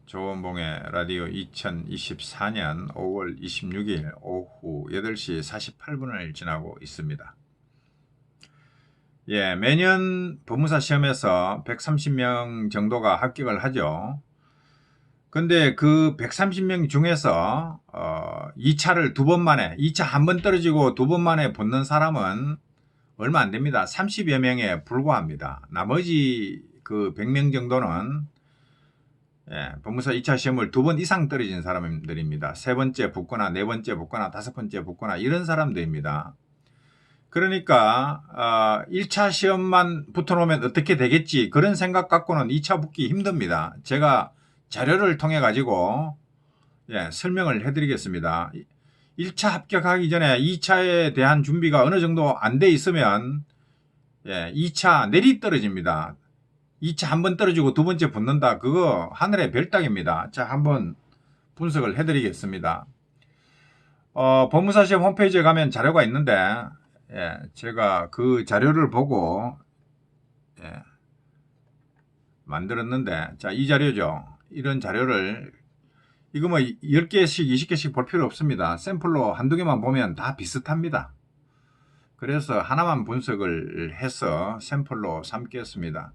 조원봉의 라디오 2024년 5월 26일 오후 8시 48분을 지나고 있습니다. 매년 법무사 시험에서 130명 정도가 합격을 하죠. 근데 그 130명 중에서 2차를 2번 만에, 2차 한 번 떨어지고 2번 만에 붙는 사람은 얼마 안 됩니다. 30여 명에 불과합니다. 나머지 그 100명 정도는 법무사 2차 시험을 2번 이상 떨어진 사람들입니다. 세 번째 붙거나 네 번째 붙거나 다섯 번째 붙거나 이런 사람들입니다. 그러니까 1차 시험만 붙어놓으면 어떻게 되겠지 그런 생각 갖고는 2차 붙기 힘듭니다. 제가 자료를 통해 가지고 설명을 해드리겠습니다. 1차 합격하기 전에 2차에 대한 준비가 어느 정도 안 돼 있으면 2차 내리 떨어집니다. 2차 한 번 떨어지고 두 번째 붙는다. 그거 하늘의 별따기입니다. 자, 한번 분석을 해드리겠습니다. 법무사 시험 홈페이지에 가면 자료가 있는데, 제가 그 자료를 보고, 만들었는데, 자, 이 자료죠. 이런 자료를, 이거 뭐 10개씩, 20개씩 볼 필요 없습니다. 샘플로 한두 개만 보면 다 비슷합니다. 그래서 하나만 분석을 해서 샘플로 삼겠습니다.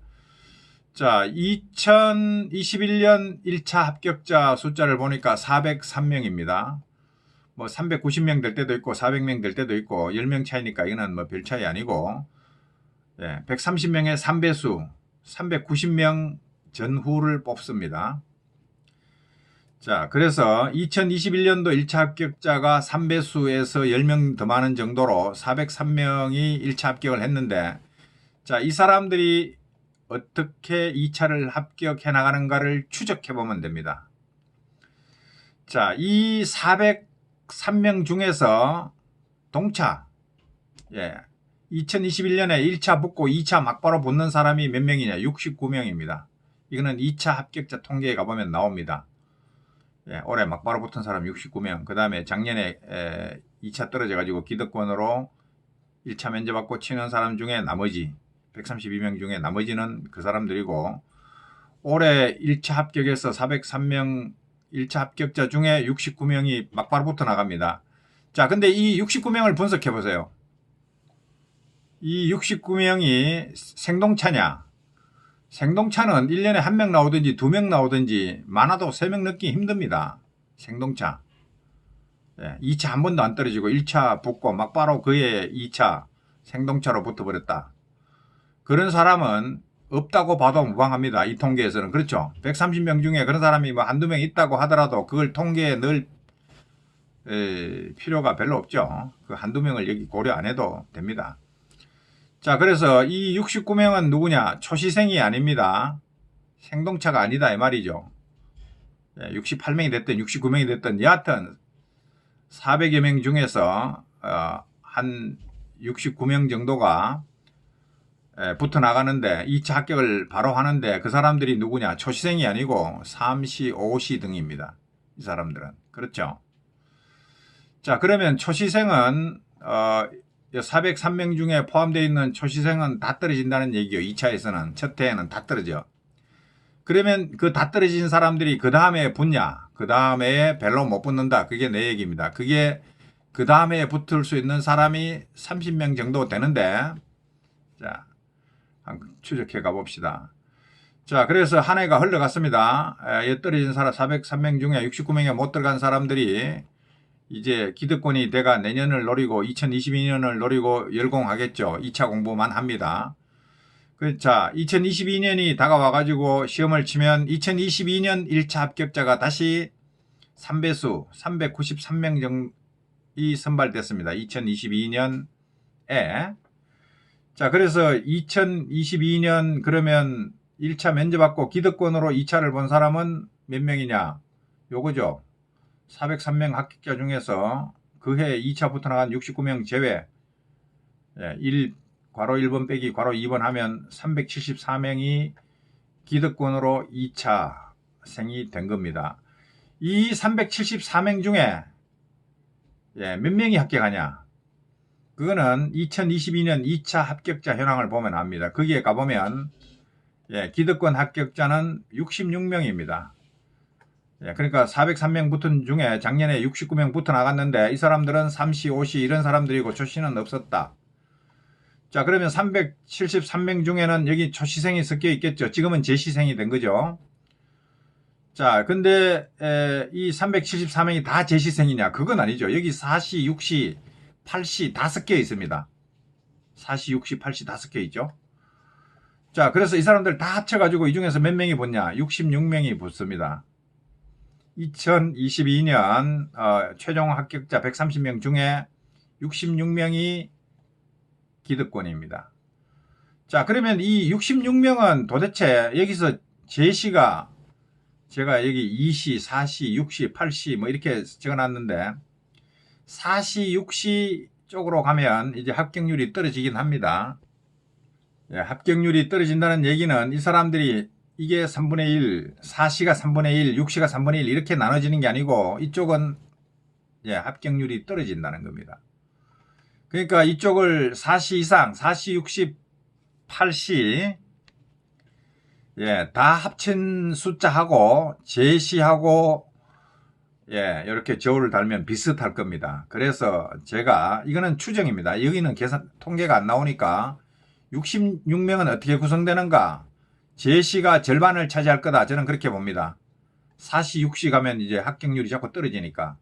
자, 2021년 1차 합격자 숫자를 보니까 403명입니다. 뭐 390명 될 때도 있고 400명 될 때도 있고 10명 차이니까 이거는 뭐 별 차이 아니고 130명의 3배수 390명 전후를 뽑습니다. 자, 그래서 2021년도 1차 합격자가 3배수에서 10명 더 많은 정도로 403명이 1차 합격을 했는데, 자, 이 사람들이 어떻게 2차를 합격해 나가는가를 추적해 보면 됩니다. 자, 이 403명 중에서 동차, 2021년에 1차 붙고 2차 막바로 붙는 사람이 몇 명이냐? 69명입니다. 이거는 2차 합격자 통계에 가보면 나옵니다. 올해 막바로 붙은 사람 69명, 그 다음에 작년에 2차 떨어져가지고 기득권으로 1차 면접받고 치는 사람 중에 나머지 132명 중에 나머지는 그 사람들이고, 올해 1차 합격해서 403명 1차 합격자 중에 69명이 막바로 붙어 나갑니다. 자, 근데 이 69명을 분석해 보세요. 이 69명이 생동차냐? 생동차는 1년에 1명 나오든지 2명 나오든지 많아도 3명 넣기 힘듭니다. 생동차. 2차 한 번도 안 떨어지고 1차 붙고 막바로 그의 2차 생동차로 붙어버렸다. 그런 사람은 없다고 봐도 무방합니다. 이 통계에서는. 그렇죠. 130명 중에 그런 사람이 뭐 한두 명 있다고 하더라도 그걸 통계에 넣을 필요가 별로 없죠. 그 한두 명을 여기 고려 안 해도 됩니다. 자, 그래서 이 69명은 누구냐? 초시생이 아닙니다. 생동차가 아니다 이 말이죠. 68명이 됐든 69명이 됐든 여하튼 400여 명 중에서 한 69명 정도가 붙어 나가는데 2차 합격을 바로 하는데 그 사람들이 누구냐? 초시생이 아니고 3시, 5시 등입니다. 이 사람들은. 그렇죠. 자, 그러면 초시생은 403명 중에 포함되어 있는 초시생은 다 떨어진다는 얘기요. 2차에서는 첫 해에는 다 떨어져. 그러면 그 다 떨어진 사람들이 그 다음에 붙냐? 그 다음에 별로 못 붙는다. 그게 내 얘기입니다. 그게 그 다음에 붙을 수 있는 사람이 30명 정도 되는데, 자, 한번 추적해 가봅시다. 자, 그래서 한 해가 흘러갔습니다. 떨어진 사람 403명 중에 69명에 못 들어간 사람들이 이제 기득권이 돼가 내년을 노리고 2022년을 노리고 열공하겠죠. 2차 공부만 합니다. 자, 2022년이 다가와가지고 시험을 치면 2022년 1차 합격자가 다시 3배수 393명 정이 선발됐습니다. 2022년에. 자, 그래서 2022년 그러면 1차 면접받고 기득권으로 2차를 본 사람은 몇 명이냐? 요거죠. 403명 합격자 중에서 그 해 2차 붙어 나간 69명 제외, 괄호 1번 빼기 괄호 2번 하면 374명이 기득권으로 2차 생이 된 겁니다. 이 374명 중에 몇 명이 합격하냐? 그거는 2022년 2차 합격자 현황을 보면 압니다. 거기에 가보면 기득권 합격자는 66명입니다. 예, 그러니까 403명 붙은 중에 작년에 69명 붙어 나갔는데 이 사람들은 3시, 5시 이런 사람들이고 초시는 없었다. 자, 그러면 373명 중에는 여기 초시생이 섞여 있겠죠. 지금은 재시생이 된 거죠. 자, 근데 이 374명이 다 재시생이냐? 그건 아니죠. 여기 4시, 6시, 8시 다 섞여 있습니다. 4시, 6시, 8시 다 섞여 있죠. 자, 그래서 이 사람들 다 합쳐가지고 이 중에서 몇 명이 붙냐? 66명이 붙습니다. 2022년 최종 합격자 130명 중에 66명이 기득권입니다. 자, 그러면 이 66명은 도대체 여기서 제시가 제가 여기 2시, 4시, 6시, 8시 뭐 이렇게 적어놨는데 4시, 6시 쪽으로 가면 이제 합격률이 떨어지긴 합니다. 예, 합격률이 떨어진다는 얘기는 이 사람들이 이게 3분의 1, 4시가 3분의 1, 6시가 3분의 1 이렇게 나눠지는 게 아니고 이쪽은 예, 합격률이 떨어진다는 겁니다. 그러니까 이쪽을 4시 이상, 4시, 6시, 8시 예, 다 합친 숫자하고 제시하고 예, 이렇게 저울을 달면 비슷할 겁니다. 그래서 제가 이거는 추정입니다. 여기는 계산 통계가 안 나오니까 66명은 어떻게 구성되는가? 제시가 절반을 차지할 거다. 저는 그렇게 봅니다. 4시, 6시 가면 이제 합격률이 자꾸 떨어지니까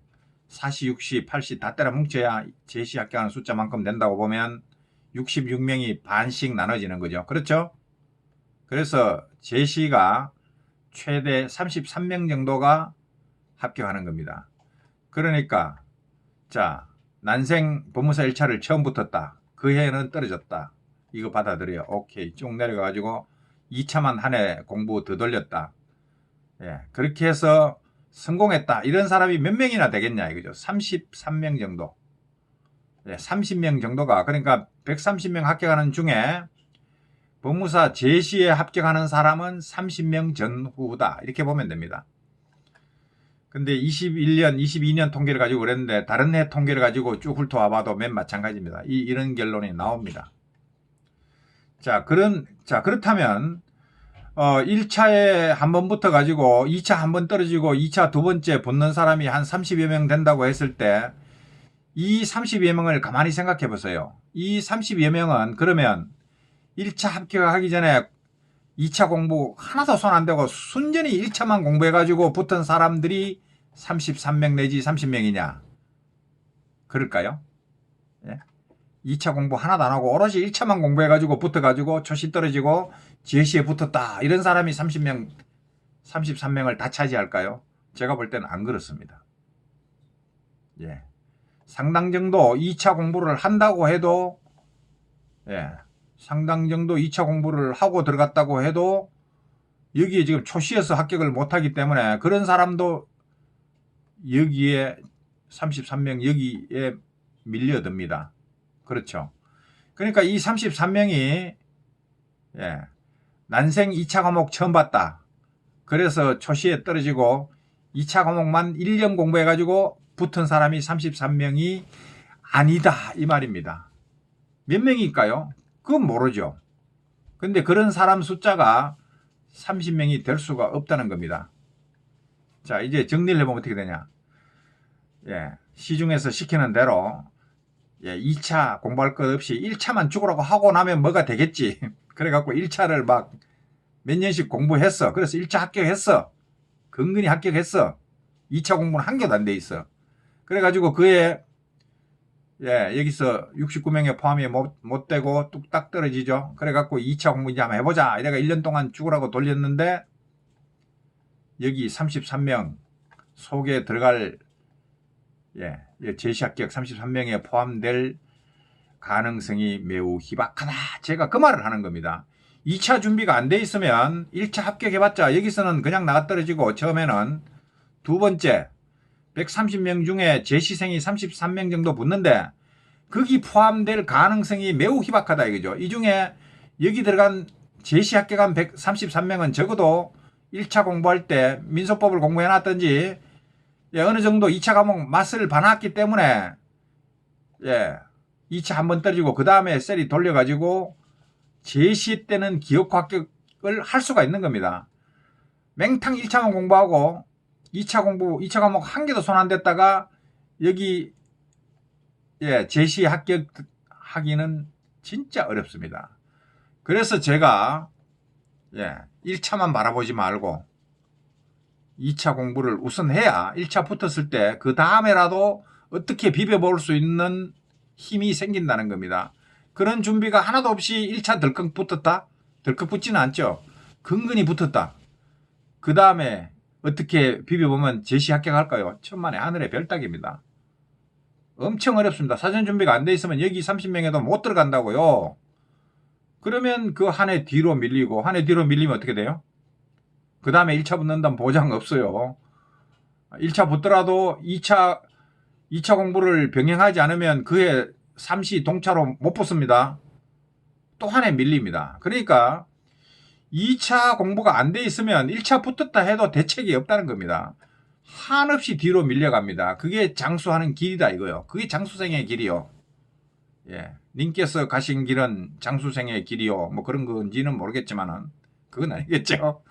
4시, 6시, 8시 다 때려 뭉쳐야 제시 합격하는 숫자만큼 된다고 보면 66명이 반씩 나눠지는 거죠. 그렇죠? 그래서 제시가 최대 33명 정도가 합격하는 겁니다. 그러니까 자, 난생 법무사 1차를 처음 붙었다. 그 해에는 떨어졌다. 이거 받아들여요. 오케이. 쭉 내려가가지고 2차만 한 해 공부 더 돌렸다. 예, 그렇게 해서 성공했다. 이런 사람이 몇 명이나 되겠냐 이거죠. 33명 정도. 예, 30명 정도가 그러니까 130명 합격하는 중에 법무사 제시에 합격하는 사람은 30명 전후다. 이렇게 보면 됩니다. 근데 21년, 22년 통계를 가지고 그랬는데 다른 해 통계를 가지고 쭉 훑어와 봐도 맨 마찬가지입니다. 이런 결론이 나옵니다. 자, 그렇다면 1차에 한 번 붙어 가지고 2차 한 번 떨어지고 2차 두 번째 붙는 사람이 한 30여 명 된다고 했을 때 이 30여 명을 가만히 생각해 보세요. 이 30여 명은 그러면 1차 합격하기 전에 2차 공부 하나도 손 안 대고 순전히 1차만 공부해가지고 붙은 사람들이 33명 내지 30명이냐? 그럴까요? 예? 2차 공부 하나도 안 하고 오로지 1차만 공부해가지고 붙어가지고 초시 떨어지고 제시에 붙었다. 이런 사람이 30명, 33명을 다 차지할까요? 제가 볼 때는 안 그렇습니다. 예. 상당 정도 2차 공부를 한다고 해도 예. 상당 정도 2차 공부를 하고 들어갔다고 해도 여기에 지금 초시에서 합격을 못하기 때문에 그런 사람도 여기에 33명 여기에 밀려듭니다. 그렇죠. 그러니까 이 33명이 예, 난생 2차 과목 처음 봤다. 그래서 초시에 떨어지고 2차 과목만 1년 공부해가지고 붙은 사람이 33명이 아니다 이 말입니다. 몇 명일까요? 그건 모르죠. 근데 그런 사람 숫자가 30명이 될 수가 없다는 겁니다. 자, 이제 정리를 해보면 어떻게 되냐. 예, 시중에서 시키는 대로 예, 2차 공부할 것 없이 1차만 죽으라고 하고 나면 뭐가 되겠지. 그래갖고 1차를 막 몇 년씩 공부했어. 그래서 1차 합격했어. 근근히 합격했어. 2차 공부는 한 개도 안 돼 있어. 그래가지고 그에 예, 여기서 69명에 포함이 못 되고 뚝딱 떨어지죠. 그래갖고 2차 공부 이제 한번 해보자. 이래가 1년 동안 죽으라고 돌렸는데 여기 33명 속에 들어갈 예, 제시 합격 33명에 포함될 가능성이 매우 희박하다. 제가 그 말을 하는 겁니다. 2차 준비가 안 돼 있으면 1차 합격해봤자 여기서는 그냥 나가 떨어지고 처음에는 두 번째 130명 중에 제시생이 33명 정도 붙는데 거기 포함될 가능성이 매우 희박하다 이거죠. 이 중에 여기 들어간 제시 합격한 133명은 적어도 1차 공부할 때 민소법을 공부해놨든지 예, 어느 정도 2차 과목 맛을 봐놨기 때문에 예, 2차 한번 떨어지고 그 다음에 셀이 돌려가지고 제시 때는 기억 합격을 할 수가 있는 겁니다. 맹탕 1차만 공부하고 2차 공부, 2차 과목 한 개도 손 안 댔다가 여기 제시 합격하기는 진짜 어렵습니다. 그래서 제가 1차만 바라보지 말고 2차 공부를 우선 해야 1차 붙었을 때 그 다음에라도 어떻게 비벼볼 수 있는 힘이 생긴다는 겁니다. 그런 준비가 하나도 없이 1차 덜컥 붙었다? 덜컥 붙지는 않죠. 근근히 붙었다. 그 다음에 어떻게 비벼보면 제시 합격할까요? 천만의 하늘의 별 따기입니다. 엄청 어렵습니다. 사전 준비가 안 돼 있으면 여기 30명에도 못 들어간다고요. 그러면 그 한 해 뒤로 밀리고, 한 해 뒤로 밀리면 어떻게 돼요? 그 다음에 1차 붙는다는 보장 없어요. 1차 붙더라도 2차 공부를 병행하지 않으면 그해 삼시 동차로 못 붙습니다. 또 한 해 밀립니다. 그러니까 2차 공부가 안 돼 있으면 1차 붙었다 해도 대책이 없다는 겁니다. 한없이 뒤로 밀려갑니다. 그게 장수하는 길이다 이거요. 그게 장수생의 길이요. 님께서 가신 길은 장수생의 길이요. 뭐 그런 건지는 모르겠지만은 그건 아니겠죠.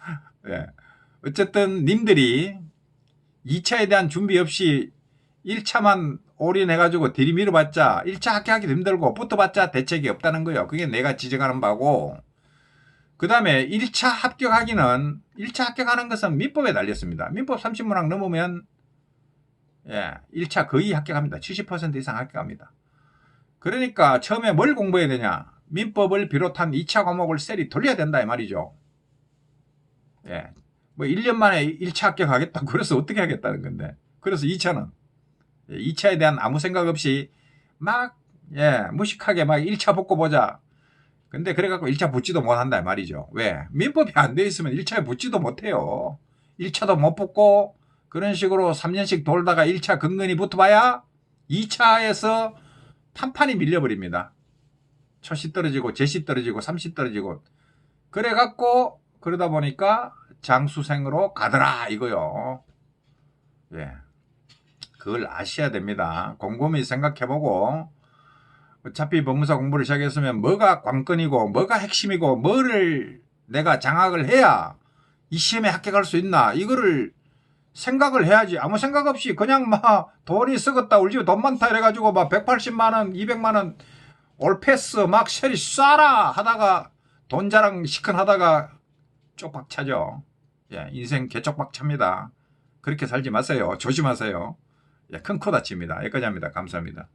어쨌든 님들이 2차에 대한 준비 없이 1차만 올인해가지고 들이밀어봤자 1차 합격하기도 힘들고 붙어봤자 대책이 없다는 거예요. 그게 내가 지적하는 바고, 그 다음에 1차 합격하는 것은 민법에 달렸습니다. 민법 30문항 넘으면 1차 거의 합격합니다. 70% 이상 합격합니다. 그러니까 처음에 뭘 공부해야 되냐? 민법을 비롯한 2차 과목을 셀이 돌려야 된다 이 말이죠. 뭐 1년 만에 1차 합격하겠다. 그래서 어떻게 하겠다는 건데. 그래서 2차는 2차에 대한 아무 생각 없이 막 무식하게 막 1차 붙고 보자. 근데 그래갖고 1차 붙지도 못한다 말이죠. 왜? 민법이 안 돼 있으면 1차에 붙지도 못해요. 1차도 못 붙고 그런 식으로 3년씩 돌다가 1차 근근히 붙어봐야 2차에서 판판이 밀려버립니다. 초시 떨어지고 제시 떨어지고 삼시 떨어지고 그래갖고 그러다 보니까 장수생으로 가더라 이거요. 그걸 아셔야 됩니다. 곰곰이 생각해보고, 어차피 법무사 공부를 시작했으면 뭐가 관건이고 뭐가 핵심이고 뭐를 내가 장악을 해야 이 시험에 합격할 수 있나 이거를 생각을 해야지. 아무 생각 없이 그냥 막 돈이 썩었다 우리 집에 돈 많다 이래가지고 막 180만원 200만원 올패스 막 쉐리 쏴라 하다가 돈 자랑 시큰 하다가 쪽박 차죠. 인생 개쪽박 찹니다. 그렇게 살지 마세요. 조심하세요. 큰 코 다칩니다. 여기까지 합니다. 감사합니다.